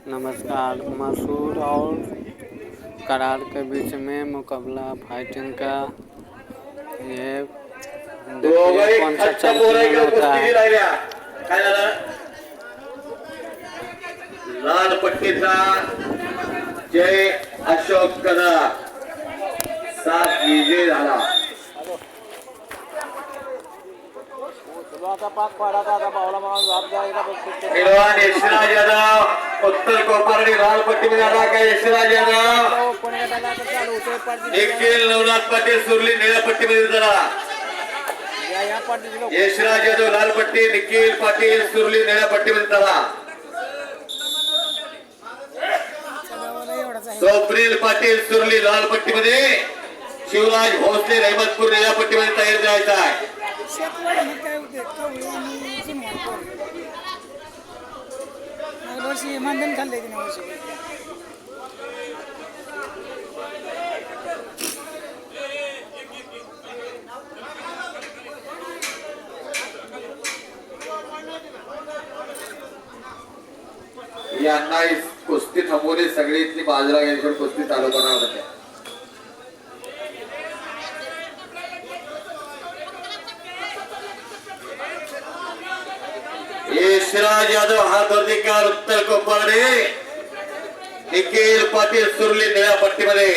नमस्कार। मसूर और करार के बीच में मुकाबला फाइटिंग का। ये देखिए कौन सा चैंपियन होता है। लाल पट्टीचा जय अशोक कदम 7 विजय झाला। पैलवान यशराज यादव उत्तर कोपरडी लाल पट्टीमध्ये आला का यशराज यादव निखिल नवनाथ पाटील सुरली निळ्या पट्टीमध्ये झाला। यशराज यादव लाल पट्टी निखिल पाटील सुरली निळ्या पट्टीमध्ये झाला। स्वप्नील पाटील सुरली लाल पट्टीमध्ये शिवराज भोसले रहमतपूर निळ्या पट्टीमध्ये तयार करायचा आहे। मानधन खाल्ले की नाही यांना कुस्ती थांबवली सगळी इथली बाजूला गेली कुस्ती चालू करणार होते। यशराज यादव हात वर्धिकार उत्तर कोपरडे निखिल पाटील सुरली निळ्या पट्टीमध्ये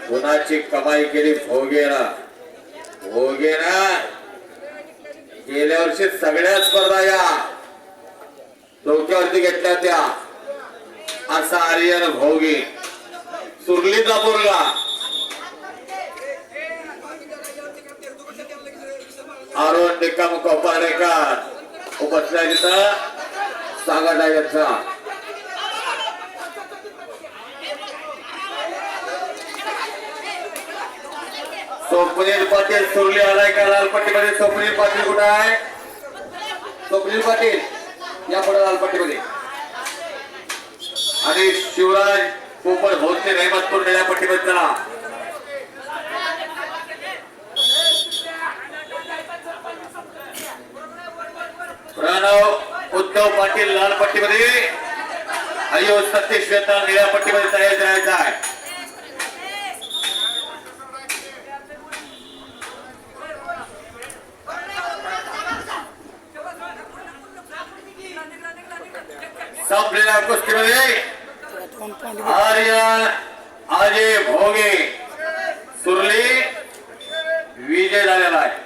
कोणाची कमाई केली भोगेना गेल्या वर्षी सगळ्या स्पर्धा या डोक्यावरती घेतल्या त्या असा आर्यन भोगे सुरलीचा पोरगा अरुण निकम कोपारेकर उपस्थित तिथं सांगत आहे यांचा स्वप्नील पाटील सुरली आलाय का लाल पट्टीमध्ये। स्वप्नील पाटील कुठे आहे? स्वप्नील पाटील या पुढे लाल पट्टीमध्ये आणि शिवराज पोपट भोसले रहमतपूर निळ्या पट्टीमध्ये चला। प्रणव उद्धव पाटील लाल पट्टीमध्ये अयो सतीश वेताळ निळ्या पट्टीमध्ये तयार करायचा आहे। संपलेल्या कुस्तीमध्ये आर्यन अजय भोगे सुरली विजय झालेला आहे।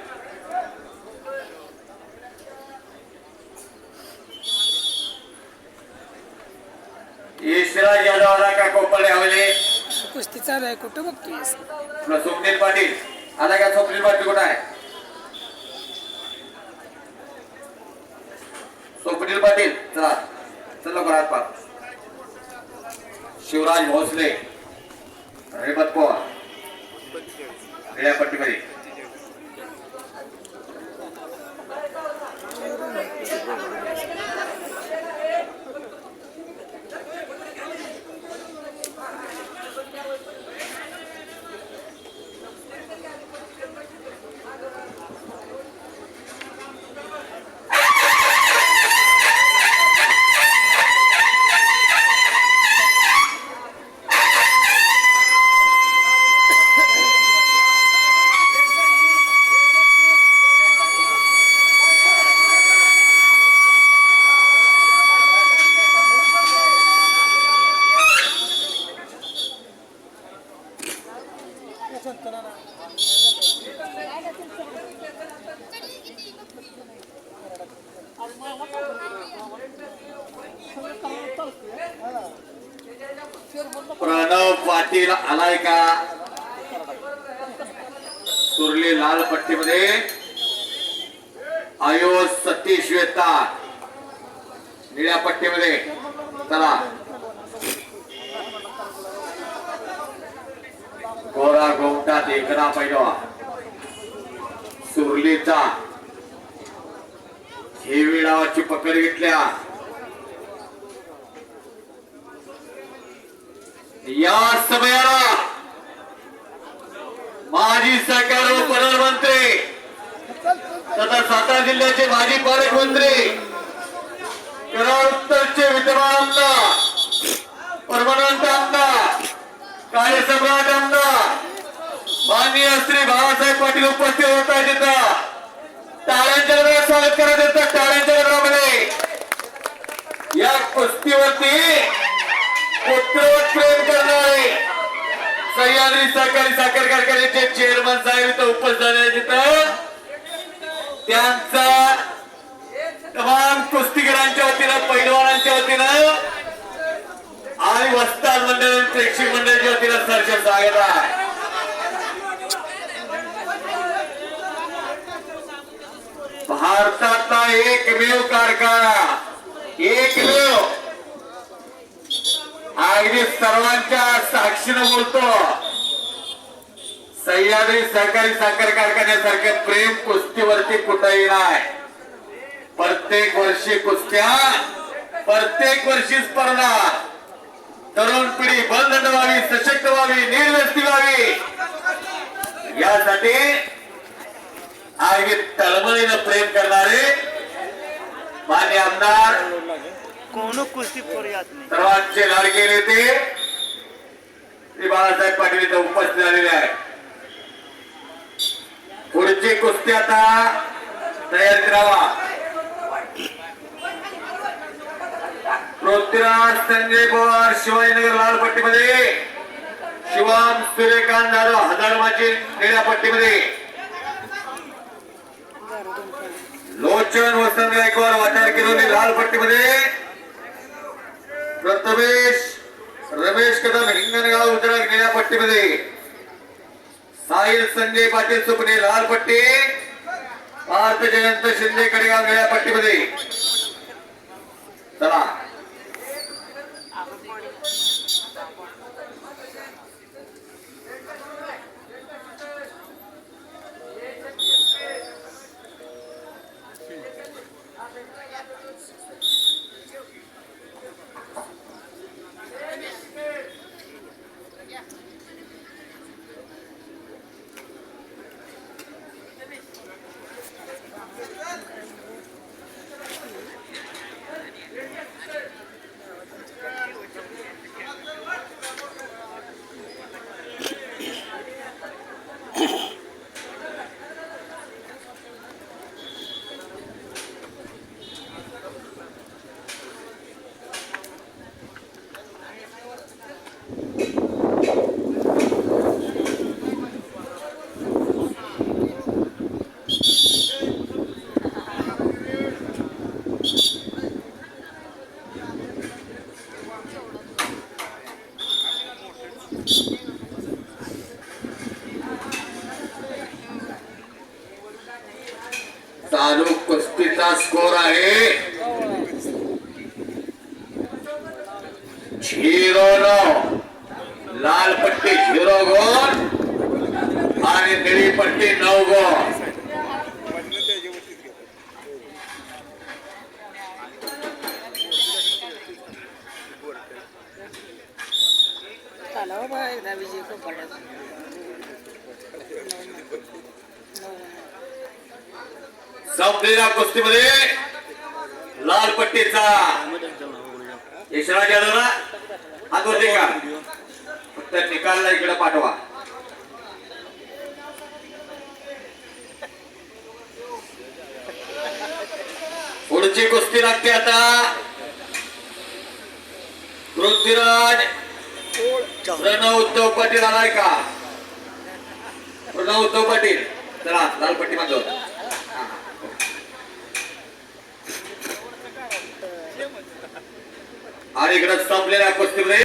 यशराज यादव आला का कोपरडे हवेली कुस्ती चालू आहे कुठं बघतोय? स्वप्नील पाटील आला का? स्वप्नील पाटील कुठं आहे? स्वप्नील पाटील चला चला घरात पा। शिवराज भोसले रहमतपूर निळ्या पट्टीमध्ये प्रणव पाटील आलाय का? सुरली लाल पट्टीमध्ये आयो सतीश वेताळ निळ्या पट्टीमध्ये चला। गोरा गोमटा देखना पैलवान सुरलीचा हेवी डावाची पकड घेतल्या या समयाला माजी सरकार व प्रधानमंत्री तथा सातारा जिल्ह्याचे माजी पालकमंत्री कराड उत्तरचे विद्यमान आमदार परमनंत आमदार कार्यसम्राट आमदार माननीय श्री बाळासाहेब पाटील उपस्थित होत आहेत तिथं टाळ्यांच्या गजरात स्वागत करत येतात टाळ्यांच्या गजरामध्ये या कुस्तीवरती पुत्रवत प्रेम करणारे सह्याद्री सहकारी साखर कारखान्याचे चेअरमन साहेब इथं उपस्थित झाले तिथं त्यांचा तमाम कुस्तीगरांच्या वतीनं पैलवानांच्या वतीनं आणि वस्ताद मंडळ प्रेक्षक मंडळाच्या वतीनं सरचे स्वागत आहे भारतातला एकमेव कारखाना एकमेव अगदी सर्वांच्या साक्षीनं बोलतो सह्याद्री सहकारी साखर कारखान्यासारखे प्रेम कुस्तीवरती कुठेही नाही प्रत्येक वर्षी कुस्त्या प्रत्येक वर्षी स्पर्धा तरुण पिढी बलदंड व्हावी सशक्त व्हावी निर्व्यस्ती व्हावी यासाठी अगदी तळमळीनं प्रेम करणारे मान्य आमदार सर्वांचे लाडके नेते श्री बाळासाहेब पाटील इथं उपस्थित झालेले आहे पुढची कुस्ती आता तयार करावा पृथ्वीराज संजय पवार शिवाजीनगर लाल पट्टीमध्ये शिवाम सूर्यकांत जाधव हजारमाची निळ्या पट्टीमध्ये लोचन वसंत गायकवाड वाटार किरोली लाल पट्टीमध्ये प्रथमेश रमेश कदम हिंगणगाव उतरक निळ्या पट्टीमध्ये साहिल संजय पाटील सुपणे लाल पट्टी पार्थ जयंत शिंदे कडेगाव निळ्या पट्टीमध्ये चला चालू कुस्तीचा स्कोर आहे 0-9 लाल पट्टी 0 गोल आणि निळी पट्टी 9 गोल संपलेल्या कुस्तीमध्ये लाल पट्टीचा यशराज यादवला हातवरती का फक्त निकालला इकडे पाठवा पुढची कुस्ती लागते आता पृथ्वीराज प्रणव उद्धव पाटील आलाय का प्रणव उद्धव पाटील चला लाल पट्टी बांधव आणि इकडे संपलेल्या कुस्तीमध्ये